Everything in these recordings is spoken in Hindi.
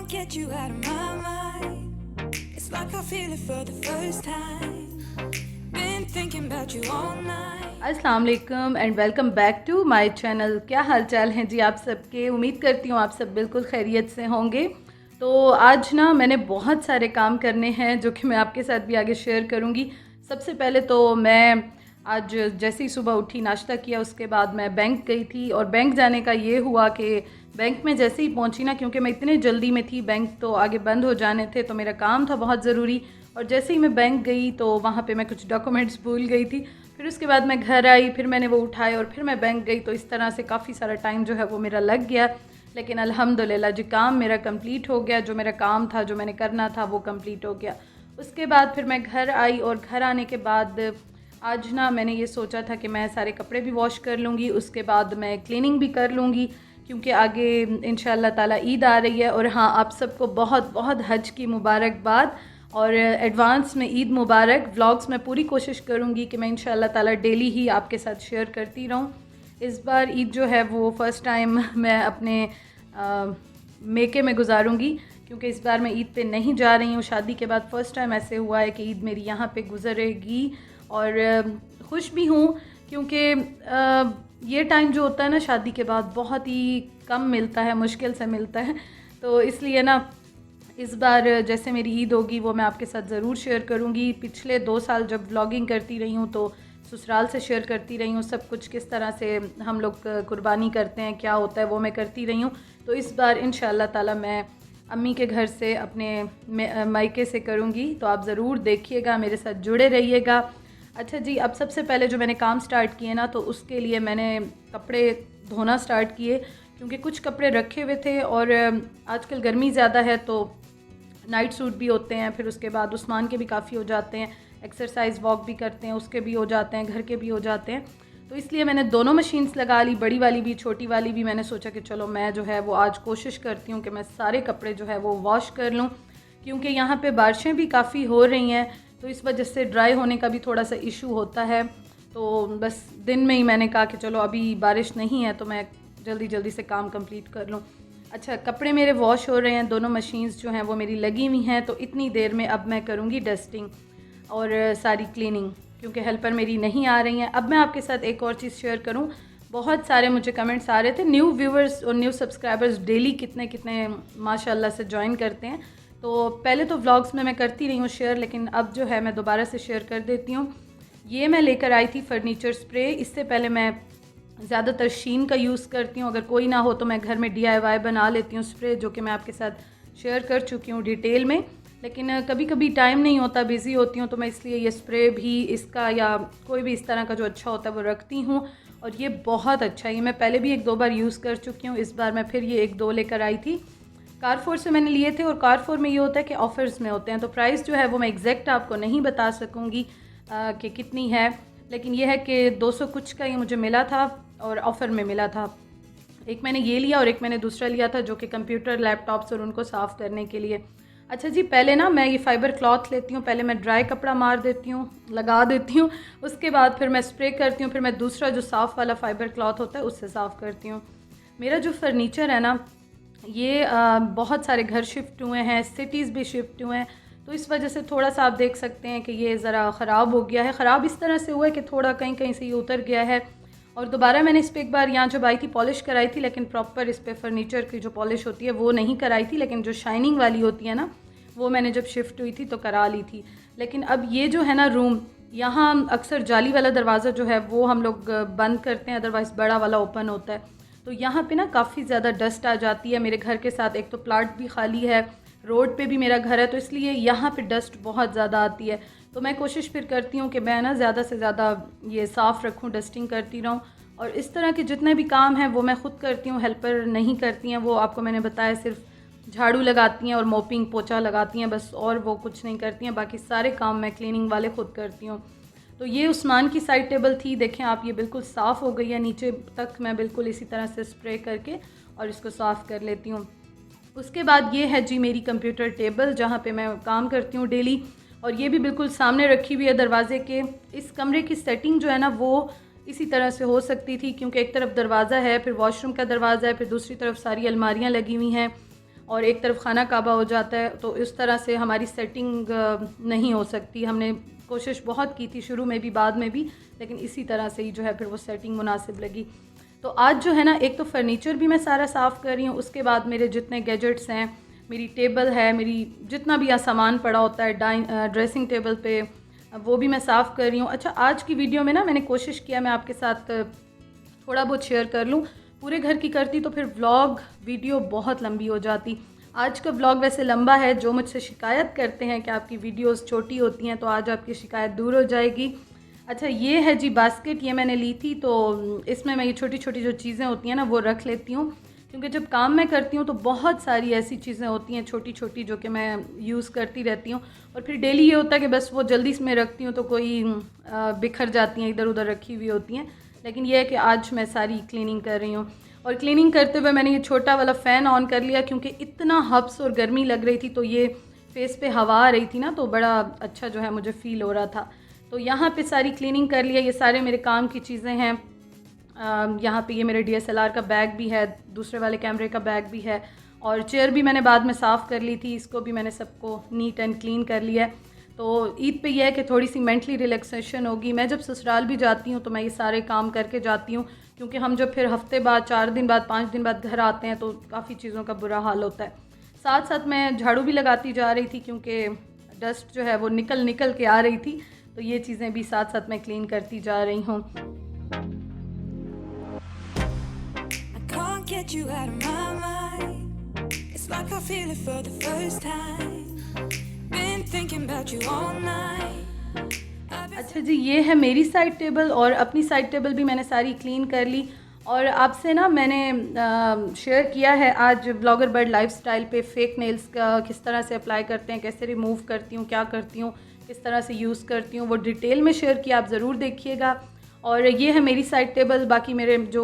get you out of my mind. It's like I feel it for the first time. Been thinking about you all night. अस्सलाम वालेकुम and welcome back to my channel. क्या हाल चाल हैं जी आप सबके। उम्मीद करती हूँ आप सब बिल्कुल खैरियत से होंगे। तो आज ना मैंने बहुत सारे काम करने हैं जो कि मैं आपके साथ भी आगे शेयर करूँगी। सबसे पहले तो मैं आज जैसे ही सुबह उठी नाश्ता किया, उसके बाद मैं बैंक गई थी। और बैंक जाने का ये हुआ कि बैंक में जैसे ही पहुंची ना, क्योंकि मैं इतने जल्दी में थी, बैंक तो आगे बंद हो जाने थे, तो मेरा काम था बहुत ज़रूरी। और जैसे ही मैं बैंक गई तो वहाँ पे मैं कुछ डॉक्यूमेंट्स भूल गई थी। फिर उसके बाद मैं घर आई, फिर मैंने वो उठाए और फिर मैं बैंक गई। तो इस तरह से काफ़ी सारा टाइम जो है वो मेरा लग गया, लेकिन अल्हम्दुलिल्लाह जी काम मेरा कंप्लीट हो गया। जो मेरा काम था, जो मैंने करना था, वो कंप्लीट हो गया। उसके बाद फिर मैं घर आई और घर आने के बाद आज ना मैंने ये सोचा था कि मैं सारे कपड़े भी वॉश कर लूँगी, उसके बाद मैं क्लीनिंग भी कर लूँगी, क्योंकि आगे इंशाअल्लाह ताला ईद आ रही है। और हाँ, आप सबको बहुत बहुत हज की मुबारकबाद और एडवांस में ईद मुबारक। व्लॉग्स में पूरी कोशिश करूँगी कि मैं इंशाअल्लाह ताला डेली ही आपके साथ शेयर करती रहूँ। इस बार ईद जो है वो फ़र्स्ट टाइम मैं अपने मेके में गुजारूँगी, क्योंकि इस बार मैं ईद पे नहीं जा रही हूँ। शादी के बाद फ़र्स्ट टाइम ऐसे हुआ है कि ईद मेरी यहाँ पे गुजरेगी। और खुश भी हूँ, क्योंकि ये टाइम जो होता है ना शादी के बाद बहुत ही कम मिलता है, मुश्किल से मिलता है। तो इसलिए ना इस बार जैसे मेरी ईद होगी वो मैं आपके साथ ज़रूर शेयर करूँगी। पिछले 2 साल जब व्लॉगिंग करती रही हूँ तो ससुराल से शेयर करती रही हूँ, सब कुछ किस तरह से हम लोग कुर्बानी करते हैं, क्या होता है, वो मैं करती रही हूँ। तो इस बार इंशाअल्लाह ताला मैं अम्मी के घर से अपने मायके से करूँगी। तो आप ज़रूर देखिएगा, मेरे साथ जुड़े रहिएगा। अच्छा जी, अब सबसे पहले जो मैंने काम स्टार्ट किए ना, तो उसके लिए मैंने कपड़े धोना स्टार्ट किए, क्योंकि कुछ कपड़े रखे हुए थे। और आजकल गर्मी ज़्यादा है तो नाइट सूट भी होते हैं, फिर उसके बाद उस्मान के भी काफ़ी हो जाते हैं, एक्सरसाइज वॉक भी करते हैं उसके भी हो जाते हैं, घर के भी हो जाते हैं। तो इसलिए मैंने दोनों मशीन्स लगा ली, बड़ी वाली भी छोटी वाली भी। मैंने सोचा कि चलो मैं जो है वो आज कोशिश करती हूँ कि मैं सारे कपड़े जो है वो वॉश कर लूँ, क्योंकि यहाँ पे बारिशें भी काफ़ी हो रही हैं, तो इस वजह से ड्राई होने का भी थोड़ा सा इशू होता है। तो बस दिन में ही मैंने कहा कि चलो अभी बारिश नहीं है तो मैं जल्दी जल्दी से काम कंप्लीट कर लूँ। अच्छा, कपड़े मेरे वॉश हो रहे हैं, दोनों मशीन्स जो हैं वो मेरी लगी हुई हैं। तो इतनी देर में अब मैं करूँगी डस्टिंग और सारी क्लीनिंग, क्योंकि हेल्पर मेरी नहीं आ रही हैं। अब मैं आपके साथ एक और चीज़ शेयर करूँ। बहुत सारे मुझे कमेंट्स आ रहे थे, न्यू व्यूवर्स और न्यू सब्सक्राइबर्स डेली कितने कितने माशाल्लाह से ज्वाइन करते हैं। तो पहले तो व्लॉग्स में मैं करती रही हूँ शेयर, लेकिन अब जो है मैं दोबारा से शेयर कर देती हूँ। ये मैं लेकर आई थी फर्नीचर स्प्रे। इससे पहले मैं ज़्यादातर शीन का यूज़ करती हूँ, अगर कोई ना हो तो मैं घर में DIY बना लेती हूँ स्प्रे, जो कि मैं आपके साथ शेयर कर चुकी हूँ डिटेल में। लेकिन कभी कभी टाइम नहीं होता, बिज़ी होती हूँ, तो मैं इसलिए ये स्प्रे भी इसका या कोई भी इस तरह का जो अच्छा होता है वो रखती हूँ। और ये बहुत अच्छा है, ये मैं पहले भी 1-2 बार यूज़ कर चुकी हूँ। इस बार मैं फिर ये 1-2 लेकर आई थी। कारफोर से मैंने लिए थे, और कारफोर में ये होता है कि ऑफ़र्स में होते हैं, तो प्राइस जो है वो मैं एग्जैक्ट आपको नहीं बता सकूँगी कि कितनी है। लेकिन ये है कि 200 कुछ का ये मुझे मिला था और ऑफ़र में मिला था। एक मैंने ये लिया और एक मैंने दूसरा लिया था, जो कि कंप्यूटर, लैपटॉप्स और उनको साफ़ करने के लिए। अच्छा जी, पहले ना मैं ये फ़ाइबर क्लॉथ लेती हूँ, पहले मैं ड्राई कपड़ा मार देती हूँ, लगा देती हूँ, उसके बाद फिर मैं स्प्रे करती हूँ, फिर मैं दूसरा जो साफ़ वाला फ़ाइबर क्लॉथ होता है उससे साफ़ करती हूँ। मेरा जो फर्नीचर है ना, ये बहुत सारे घर शिफ्ट हुए हैं, सिटीज़ भी शिफ्ट हुए हैं, तो इस वजह से थोड़ा सा आप देख सकते हैं कि ये ज़रा ख़राब हो गया है। ख़राब इस तरह से हुआ है कि थोड़ा कहीं कहीं से ये उतर गया है। और दोबारा मैंने इस पर एक बार यहाँ जब आई थी पॉलिश कराई थी, लेकिन प्रॉपर इस पर फर्नीचर की जो पॉलिश होती है वो नहीं कराई थी, लेकिन जो शाइनिंग वाली होती है ना, वो मैंने जब शिफ्ट हुई थी तो करा ली थी। लेकिन अब ये जो है ना रूम, यहाँ अक्सर जाली वाला दरवाज़ा जो है वो हम लोग बंद करते हैं, अदरवाइज़ बड़ा वाला ओपन होता है। तो यहाँ पे ना काफ़ी ज़्यादा डस्ट आ जाती है मेरे घर के साथ। एक तो प्लाट भी खाली है, रोड पे भी मेरा घर है, तो इसलिए यहाँ पे डस्ट बहुत ज़्यादा आती है। तो मैं कोशिश फिर करती हूँ कि मैं ना ज़्यादा से ज़्यादा ये साफ़ रखूँ, डस्टिंग करती रहूँ। और इस तरह के जितने भी काम हैं वो मैं ख़ुद करती हूँ, हेल्पर नहीं करती हैं। वो आपको मैंने बताया सिर्फ झाड़ू लगाती हैं और मोपिंग पोछा लगाती हैं बस, और वो कुछ नहीं करती हैं। बाकी सारे काम मैं क्लीनिंग वाले ख़ुद करती हूँ। तो ये उस्मान की साइड टेबल थी, देखें आप, ये बिल्कुल साफ़ हो गई है नीचे तक। मैं बिल्कुल इसी तरह से स्प्रे करके और इसको साफ़ कर लेती हूँ। उसके बाद ये है जी मेरी कंप्यूटर टेबल, जहाँ पे मैं काम करती हूँ डेली, और ये भी बिल्कुल सामने रखी हुई है दरवाज़े के। इस कमरे की सेटिंग जो है ना वो इसी तरह से हो सकती थी, क्योंकि एक तरफ दरवाज़ा है, फिर वॉशरूम का दरवाज़ा है, फिर दूसरी तरफ सारी अलमारियाँ लगी हुई हैं। और एक तरफ खाना काबा हो जाता है, तो इस तरह से हमारी सेटिंग नहीं हो सकती। हमने कोशिश बहुत की थी शुरू में भी बाद में भी, लेकिन इसी तरह से ही जो है फिर वो सेटिंग मुनासिब लगी। तो आज जो है ना, एक तो फर्नीचर भी मैं सारा साफ़ कर रही हूँ, उसके बाद मेरे जितने गैजेट्स हैं, मेरी टेबल है, मेरी जितना भी यहाँ सामान पड़ा होता है ड्रेसिंग टेबल पे, वो भी मैं साफ़ कर रही हूँ। अच्छा, आज की वीडियो में ना मैंने कोशिश किया मैं आपके साथ थोड़ा बहुत शेयर कर लूँ। पूरे घर की करती तो फिर व्लॉग वीडियो बहुत लंबी हो जाती। आज का व्लॉग वैसे लंबा है, जो मुझसे शिकायत करते हैं कि आपकी वीडियोस छोटी होती हैं, तो आज आपकी शिकायत दूर हो जाएगी। अच्छा, ये है जी बास्केट, ये मैंने ली थी, तो इसमें मैं ये छोटी छोटी जो चीज़ें होती हैं ना वो रख लेती हूँ, क्योंकि जब काम मैं करती हूँ तो बहुत सारी ऐसी चीज़ें होती हैं छोटी छोटी जो कि मैं यूज़ करती रहती हूँ, और फिर डेली ये होता है कि बस वो जल्दी से मैं रखती हूँ तो कोई बिखर जाती हैं, इधर उधर रखी हुई होती हैं। लेकिन यह है कि आज मैं सारी क्लीनिंग कर रही हूँ, और क्लीनिंग करते हुए मैंने ये छोटा वाला फ़ैन ऑन कर लिया, क्योंकि इतना हब्स और गर्मी लग रही थी, तो ये फेस पे हवा आ रही थी ना, तो बड़ा अच्छा जो है मुझे फ़ील हो रहा था। तो यहाँ पे सारी क्लीनिंग कर लिया। ये सारे मेरे काम की चीज़ें हैं। यहाँ पे ये मेरे DSLR का बैग भी है, दूसरे वाले कैमरे का बैग भी है, और चेयर भी मैंने बाद में साफ़ कर ली थी, इसको भी मैंने सबको नीट एंड क्लीन कर लिया है। तो ईद पे यह है कि थोड़ी सी मेंटली रिलैक्सेशन होगी। मैं जब ससुराल भी जाती हूँ तो मैं ये सारे काम करके जाती हूँ, क्योंकि हम जब फिर हफ्ते बाद, 4 दिन बाद, 5 दिन बाद घर आते हैं तो काफ़ी चीज़ों का बुरा हाल होता है। साथ साथ मैं झाड़ू भी लगाती जा रही थी, क्योंकि डस्ट जो है वो निकल के आ रही थी, तो ये चीज़ें भी साथ साथ मैं क्लीन करती जा रही हूँ। Get you out of my mind. It's like I feel it for the first time. Been thinking about you all night. अच्छा जी, ये है मेरी साइड टेबल, और अपनी साइड टेबल भी मैंने सारी क्लीन कर ली। और आपसे ना मैंने शेयर किया है आज ब्लॉगर बर्ड लाइफस्टाइल पे फेक नेल्स का किस तरह से अप्लाई करते हैं, कैसे रिमूव करती हूँ, क्या करती हूँ, किस तरह से यूज़ करती हूँ, वो डिटेल में शेयर किया, आप ज़रूर देखिएगा। और ये है मेरी साइड टेबल। बाकी मेरे जो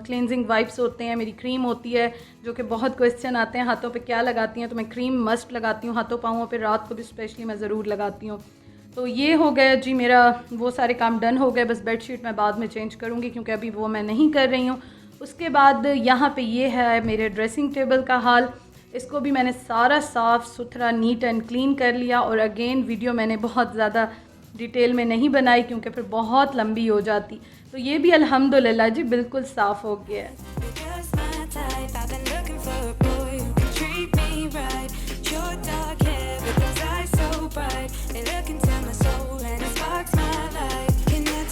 क्लिनजिंग वाइप्स होते हैं, मेरी क्रीम होती है, जो कि बहुत क्वेश्चन आते हैं हाथों पे क्या लगाती हैं, तो मैं क्रीम मस्ट लगाती हूँ हाथों पाँवों पे, रात को भी स्पेशली मैं ज़रूर लगाती हूँ। तो ये हो गया जी, मेरा वो सारे काम डन हो गए। बस बेडशीट मैं बाद में चेंज करूँगी, क्योंकि अभी वो मैं नहीं कर रही हूँ। उसके बाद यहाँ पे ये है मेरे ड्रेसिंग टेबल का हाल। इसको भी मैंने सारा साफ़ सुथरा नीट एंड क्लीन कर लिया। और अगेन वीडियो मैंने बहुत ज़्यादा डिटेल में नहीं बनाई, क्योंकि फिर बहुत लंबी हो जाती। तो ये भी अल्हम्दुलिल्लाह जी बिल्कुल साफ़ हो गया है।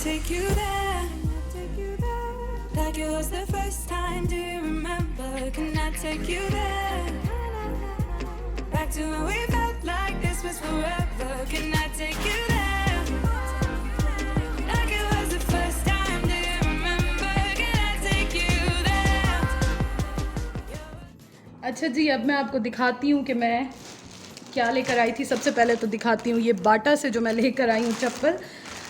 Take you there, like it was the first time. Do you remember? Can I take you there, back to when we felt like this was forever? Can I take you there, like it was the first time? Do you remember? Can I take you there? अच्छा जी, अब मैं आपको दिखाती हूँ कि मैं क्या लेकर आई थी। सबसे पहले तो दिखाती हूँ ये बाटा से जो मैं लेकर आई हूँ चप्पल।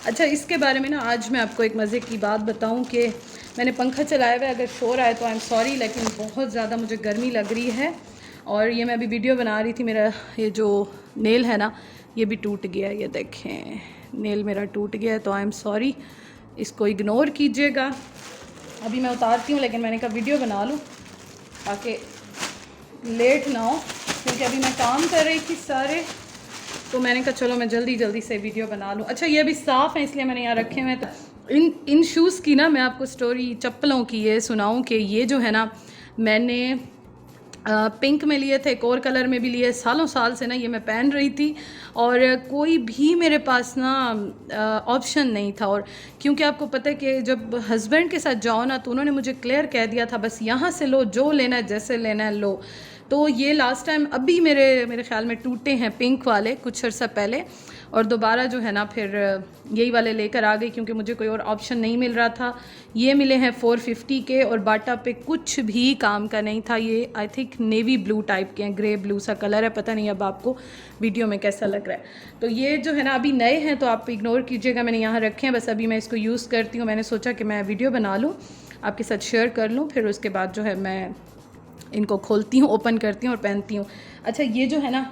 अच्छा, इसके बारे में ना आज मैं आपको एक मज़े की बात बताऊं कि मैंने पंखा चलाया हुआ है, अगर शोर आए तो आई एम सॉरी, लेकिन बहुत ज़्यादा मुझे गर्मी लग रही है। और ये मैं अभी वीडियो बना रही थी, मेरा ये जो नेल है ना ये भी टूट गया है, ये देखें नेल मेरा टूट गया है, तो आई एम सॉरी, इसको इग्नोर कीजिएगा। अभी मैं उतारती हूँ, लेकिन मैंने कहा वीडियो बना लूँ ताकि लेट ना हो, क्योंकि अभी मैं काम कर रही थी सारे, तो मैंने कहा चलो मैं जल्दी से वीडियो बना लूँ। अच्छा, ये अभी साफ़ है इसलिए मैंने यहाँ रखे हुए हैं। तो इन शूज़ की ना मैं आपको स्टोरी चप्पलों की ये सुनाऊँ कि ये जो है ना मैंने पिंक में लिए थे, एक और कलर में भी लिए, सालों साल से ना ये मैं पहन रही थी, और कोई भी मेरे पास ना ऑप्शन नहीं था। और क्योंकि आपको पता है कि जब हस्बैंड के साथ जाओ ना तो उन्होंने मुझे क्लियर कह दिया था बस यहाँ से लो, जो लेना है जैसे लेना है लो। तो ये लास्ट टाइम अभी मेरे ख्याल में टूटे हैं पिंक वाले कुछ अर्सा पहले, और दोबारा जो है ना फिर यही वाले लेकर आ गई, क्योंकि मुझे कोई और ऑप्शन नहीं मिल रहा था। ये मिले हैं 450 के, और बाटा पे कुछ भी काम का नहीं था। ये I think navy blue type के हैं, ग्रे ब्लू सा कलर है, पता नहीं अब आपको वीडियो में कैसा लग रहा है। तो ये जो है ना अभी नए हैं, तो आप इग्नोर कीजिएगा, मैंने यहाँ रखे हैं, बस अभी मैं इसको यूज़ करती हूँ। मैंने सोचा कि मैं वीडियो बना लूँ, आपके साथ शेयर कर लूँ, फिर उसके बाद जो है मैं इनको खोलती हूँ, ओपन करती हूँ और पहनती हूँ। अच्छा, ये जो है ना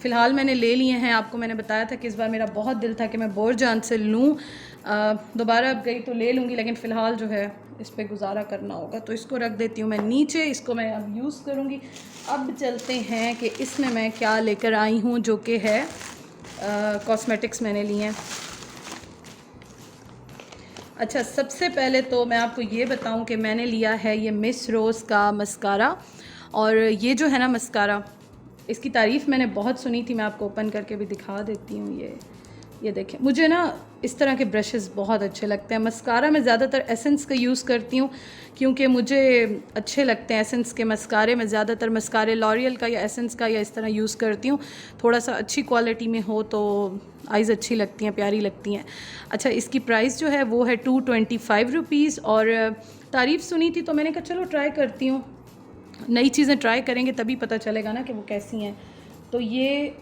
फ़िलहाल मैंने ले लिए हैं। आपको मैंने बताया था कि इस बार मेरा बहुत दिल था कि मैं बोरजान से लूँ, दोबारा अब गई तो ले लूँगी, लेकिन फ़िलहाल जो है इस पे गुजारा करना होगा। तो इसको रख देती हूँ मैं नीचे, इसको मैं अब यूज़ करूँगी। अब चलते हैं कि इसमें मैं क्या लेकर आई हूँ, जो कि है कॉस्मेटिक्स मैंने लिए हैं। अच्छा, सबसे पहले तो मैं आपको ये बताऊं कि मैंने लिया है ये मिस रोज़ का मस्कारा। और ये जो है ना मस्कारा, इसकी तारीफ़ मैंने बहुत सुनी थी। मैं आपको ओपन करके भी दिखा देती हूँ। ये देखें, मुझे ना इस तरह के ब्रशेस बहुत अच्छे लगते हैं। मस्कारा मैं ज़्यादातर एसेंस का यूज़ करती हूँ क्योंकि मुझे अच्छे लगते हैं एसेंस के मस्कारे। मैं ज़्यादातर मस्कारे लॉरियल का या एसेंस का या इस तरह यूज़ करती हूँ। थोड़ा सा अच्छी क्वालिटी में हो तो आइज़ अच्छी लगती हैं, प्यारी लगती हैं। अच्छा, इसकी प्राइस जो है वो है 225 रुपीज़। और तारीफ़ सुनी थी तो मैंने कहा चलो ट्राई करती हूँ। नई चीज़ें ट्राई करेंगे तभी पता चलेगा ना कि वो कैसी हैं। तो ये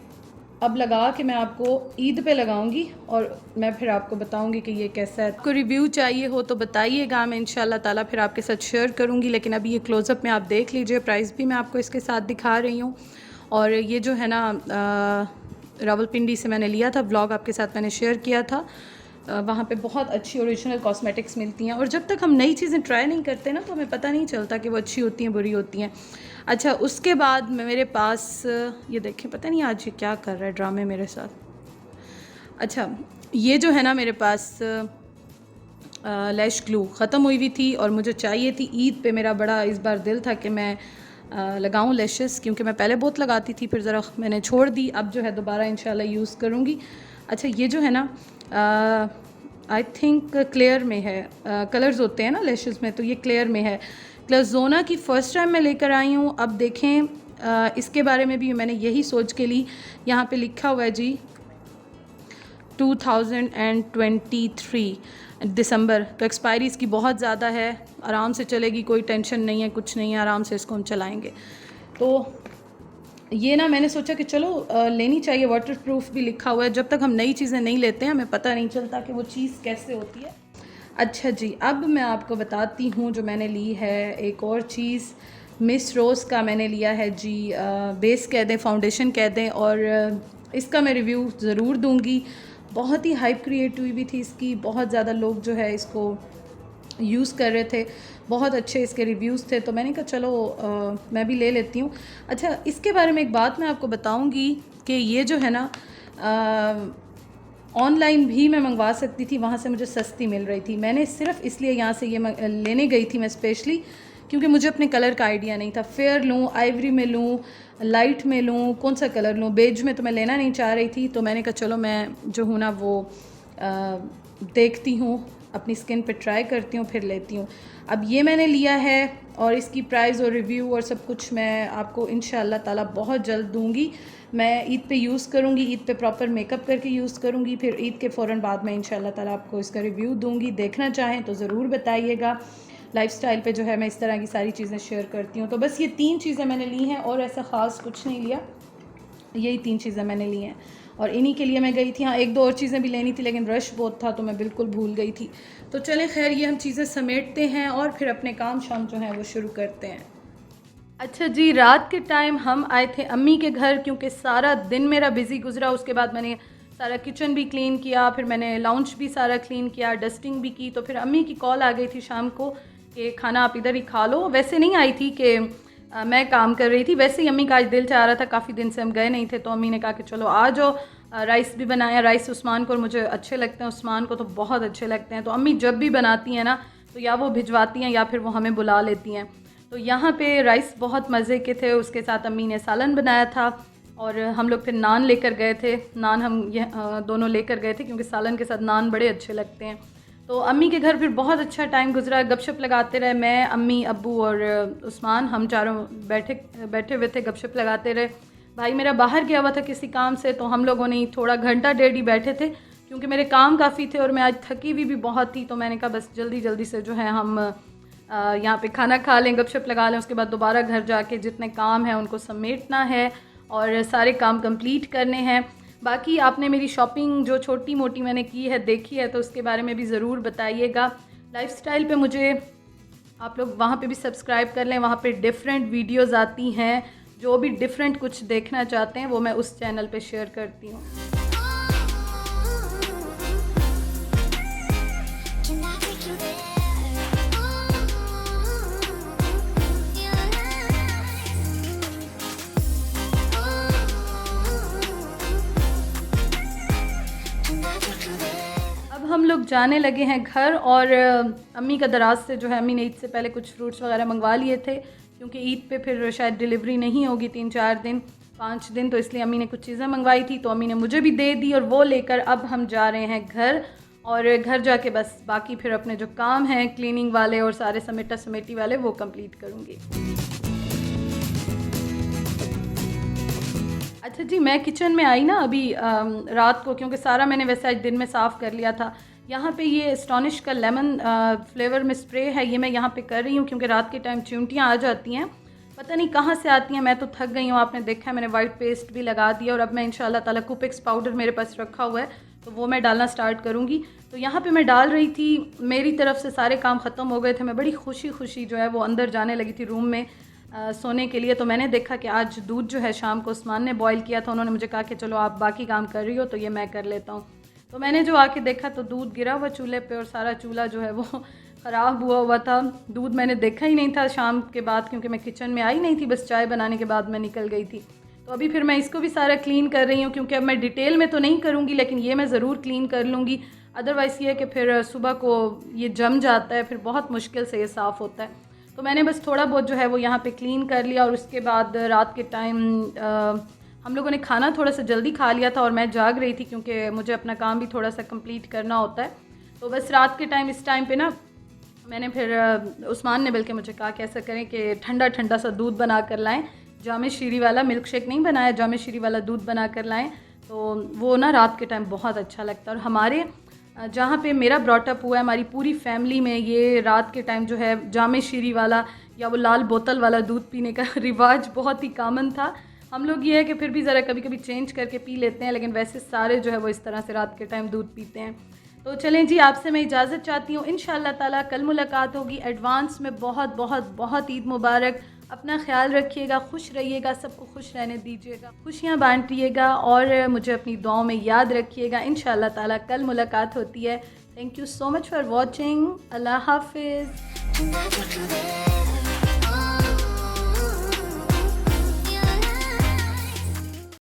अब लगा के मैं आपको ईद पे लगाऊंगी और मैं फिर आपको बताऊंगी कि ये कैसा है। आपको रिव्यू चाहिए हो तो बताइएगा, मैं इंशाल्लाह ताला फिर आपके साथ शेयर करूंगी। लेकिन अभी ये क्लोज़अप में आप देख लीजिए, प्राइस भी मैं आपको इसके साथ दिखा रही हूँ। और ये जो है ना रावलपिंडी से मैंने लिया था, व्लॉग आपके साथ मैंने शेयर किया था। वहाँ पे बहुत अच्छी ओरिजिनल कॉस्मेटिक्स मिलती हैं। और जब तक हम नई चीज़ें ट्राई नहीं करते ना तो हमें पता नहीं चलता कि वो अच्छी होती हैं बुरी होती हैं। अच्छा, उसके बाद मेरे पास ये देखें, पता नहीं आज ये क्या कर रहा है ड्रामे मेरे साथ। अच्छा, ये जो है ना मेरे पास लैश ग्लू ख़त्म हुई हुई थी और मुझे चाहिए थी ईद पे। मेरा बड़ा इस बार दिल था कि मैं लगाऊं लैशेस, क्योंकि मैं पहले बहुत लगाती थी, फिर ज़रा मैंने छोड़ दी। अब जो है दोबारा इंशाल्लाह यूज़ करूँगी। अच्छा, ये जो है ना आई थिंक क्लियर में है। कलर्स होते हैं ना लैशेस में, तो ये क्लियर में है। क्लर्ज़ोना की फ़र्स्ट टाइम मैं लेकर आई हूँ। अब देखें इसके बारे में भी मैंने यही सोच के ली। यहाँ पे लिखा हुआ है जी 2023 दिसंबर, तो एक्सपायरी इसकी बहुत ज़्यादा है। आराम से चलेगी, कोई टेंशन नहीं है, कुछ नहीं है, आराम से इसको हम चलाएँगे। तो ये ना मैंने सोचा कि चलो लेनी चाहिए। वाटरप्रूफ भी लिखा हुआ है। जब तक हम नई चीज़ें नहीं लेते हैं हमें पता नहीं चलता कि वो चीज़ कैसे होती है। अच्छा जी, अब मैं आपको बताती हूँ जो मैंने ली है एक और चीज़। मिस रोज़ का मैंने लिया है जी बेस कह दें, फाउंडेशन कह दें। और इसका मैं रिव्यू ज़रूर दूँगी। बहुत ही हाइप क्रिएट हुई भी थी इसकी, बहुत ज़्यादा लोग जो है इसको यूज़ कर रहे थे, बहुत अच्छे इसके रिव्यूज़ थे। तो मैंने कहा चलो मैं भी ले लेती हूँ। अच्छा, इसके बारे में एक बात मैं आपको बताऊँगी कि ये जो है ना ऑनलाइन भी मैं मंगवा सकती थी, वहाँ से मुझे सस्ती मिल रही थी। मैंने सिर्फ इसलिए यहाँ से ये लेने गई थी मैं स्पेशली, क्योंकि मुझे अपने कलर का आइडिया नहीं था। फेयर लूँ, आइवरी में लूँ, लाइट में लूँ, कौन सा कलर लूँ। बेज में तो मैं लेना नहीं चाह रही थी। तो मैंने कहा चलो मैं जो हूँ ना वो देखती हूँ, अपनी स्किन पे ट्राई करती हूँ, फिर लेती हूँ। अब ये मैंने लिया है और इसकी प्राइस और रिव्यू और सब कुछ मैं आपको इंशाअल्लाह ताला बहुत जल्द दूँगी। मैं ईद पे यूज़ करूँगी, ईद पे प्रॉपर मेकअप करके यूज़ करूँगी, फिर ईद के फ़ौरन बाद में इंशाअल्लाह ताला आपको इसका रिव्यू दूँगी। देखना चाहें तो ज़रूर बताइएगा। लाइफ़स्टाइल पे जो है मैं इस तरह की सारी चीज़ें शेयर करती हूँ। तो बस ये 3 चीज़ें मैंने ली हैं और ऐसा ख़ास कुछ नहीं लिया, यही 3 चीज़ें मैंने ली हैं और इन्हीं के लिए मैं गई थी। हाँ, 1-2 और चीज़ें भी लेनी थी लेकिन रश बहुत था तो मैं बिल्कुल भूल गई थी। तो चलें खैर, ये हम चीज़ें समेटते हैं और फिर अपने काम शाम जो हैं वो शुरू करते हैं। अच्छा जी, रात के टाइम हम आए थे अम्मी के घर, क्योंकि सारा दिन मेरा बिज़ी गुजरा। उसके बाद मैंने सारा किचन भी क्लीन किया, फिर मैंने लाउंज भी सारा क्लीन किया, डस्टिंग भी की। तो फिर अम्मी की कॉल आ गई थी शाम को कि खाना आप इधर ही खा लो। वैसे नहीं आई थी कि मैं काम कर रही थी, वैसे ही अम्मी का आज दिल चाह रहा था, काफ़ी दिन से हम गए नहीं थे। तो अम्मी ने कहा कि चलो आ जाओ। राइस भी बनाया। राइस उस्मान को और मुझे अच्छे लगते हैं, उस्मान को तो बहुत अच्छे लगते हैं। तो अम्मी जब भी बनाती हैं ना तो या वो भिजवाती हैं या फिर वो हमें बुला लेती हैं। तो यहाँ पे राइस बहुत मज़े के थे, उसके साथ अम्मी ने सालन बनाया था और हम लोग फिर नान लेकर गए थे। नान हम दोनों लेकर गए थे क्योंकि सालन के साथ नान बड़े अच्छे लगते हैं। तो अम्मी के घर फिर बहुत अच्छा टाइम गुजरा, गपशप लगाते रहे। मैं, अम्मी, अब्बू और उस्मान, हम चारों बैठे हुए थे, गपशप लगाते रहे। भाई मेरा बाहर गया हुआ था किसी काम से, तो हम लोगों ने थोड़ा घंटा डेढ़ ही बैठे थे क्योंकि मेरे काम काफ़ी थे और मैं आज थकी हुई भी बहुत थी। तो मैंने कहा बस जल्दी जल्दी से जो है हम यहाँ पे खाना खा लें, गपशप लगा लें, उसके बाद दोबारा घर जाके जितने काम हैं उनको समेटना है और सारे काम कंप्लीट करने हैं। बाकी आपने मेरी शॉपिंग जो छोटी मोटी मैंने की है देखी है तो उसके बारे में भी ज़रूर बताइएगा। लाइफस्टाइल पे मुझे आप लोग वहाँ पे भी सब्सक्राइब कर लें, वहाँ पे डिफरेंट वीडियोज़ आती हैं। जो भी डिफरेंट कुछ देखना चाहते हैं वो मैं उस चैनल पे शेयर करती हूँ। लोग जाने लगे हैं घर। और अम्मी का दराज से जो है, अम्मी ने ईद से पहले कुछ फ्रूट्स वगैरह मंगवा लिए थे, क्योंकि ईद पे फिर शायद डिलीवरी नहीं होगी 3-4 दिन 5 दिन, तो इसलिए अम्मी ने कुछ चीज़ें मंगवाई थी, तो अम्मी ने मुझे भी दे दी। और वो लेकर अब हम जा रहे हैं घर, और घर जाके बस बाकी फिर अपने जो काम हैं क्लीनिंग वाले और सारे समेटा समेटी वाले वो कंप्लीट करूँगी। अच्छा जी, मैं किचन में आई ना अभी रात को, क्योंकि सारा मैंने वैसे आज दिन में साफ़ कर लिया था। यहाँ पे ये एस्टॉनिश का लेमन फ्लेवर में स्प्रे है, ये मैं यहाँ पे कर रही हूँ, क्योंकि रात के टाइम चींटियाँ आ जाती हैं, पता नहीं कहाँ से आती हैं। मैं तो थक गई हूँ, आपने देखा है मैंने वाइट पेस्ट भी लगा दिया, और अब मैं इंशाल्लाह ताला कुपिक्स पाउडर मेरे पास रखा हुआ है, तो वो मैं डालना स्टार्ट करूँगी। तो यहाँ पे मैं डाल रही थी, मेरी तरफ से सारे काम ख़त्म हो गए थे, मैं बड़ी खुशी खुशी जो है वो अंदर जाने लगी थी रूम में सोने के लिए। तो मैंने देखा कि आज दूध जो है शाम को उस्मान ने बॉईल किया था, उन्होंने मुझे कहा कि चलो आप बाकी काम कर रही हो तो ये मैं कर लेता हूँ। तो मैंने जो आके देखा तो दूध गिरा हुआ चूल्हे पे, और सारा चूल्हा जो है वो ख़राब हुआ था। दूध मैंने देखा ही नहीं था शाम के बाद, क्योंकि मैं किचन में आई नहीं थी, बस चाय बनाने के बाद मैं निकल गई थी। तो अभी फिर मैं इसको भी सारा क्लीन कर रही हूँ, क्योंकि अब मैं डिटेल में तो नहीं करूँगी, लेकिन ये मैं ज़रूर क्लीन कर लूँगी। अदरवाइज़ ये है कि फिर सुबह को ये जम जाता है, फिर बहुत मुश्किल से ये साफ़ होता है। तो मैंने बस थोड़ा बहुत जो है वो यहाँ पे क्लीन कर लिया। और उसके बाद रात के टाइम हम लोगों ने खाना थोड़ा सा जल्दी खा लिया था, और मैं जाग रही थी क्योंकि मुझे अपना काम भी थोड़ा सा कंप्लीट करना होता है। तो बस रात के टाइम इस टाइम पे ना मैंने फिर उस्मान ने बल्कि मुझे कहा कि ऐसा करें कि ठंडा ठंडा सा दूध बना कर लाएँ, जामे शीरी वाला, मिल्क शेक नहीं बनाया, जामे शीरी वाला दूध बना कर लाएँ, तो वो ना रात के टाइम बहुत अच्छा लगता है। और हमारे जहाँ पे मेरा ब्रॉटअप हुआ है, हमारी पूरी फैमिली में ये रात के टाइम जो है जामे शीरी वाला या वो लाल बोतल वाला दूध पीने का रिवाज बहुत ही कॉमन था। हम लोग ये है कि फिर भी ज़रा कभी कभी चेंज करके पी लेते हैं, लेकिन वैसे सारे जो है वो इस तरह से रात के टाइम दूध पीते हैं। तो चलें जी, आपसे मैं इजाज़त चाहती हूँ, इंशाअल्लाह ताला कल मुलाकात होगी। एडवांस में बहुत बहुत बहुत ईद मुबारक। अपना ख्याल रखिएगा, खुश रहिएगा, सबको खुश रहने दीजिएगा, खुशियाँ बांटिएगा, और मुझे अपनी दुआओं में याद रखिएगा। इंशाअल्लाह ताला कल मुलाकात होती है। Thank you so much for watching. अल्लाह हाफिज़।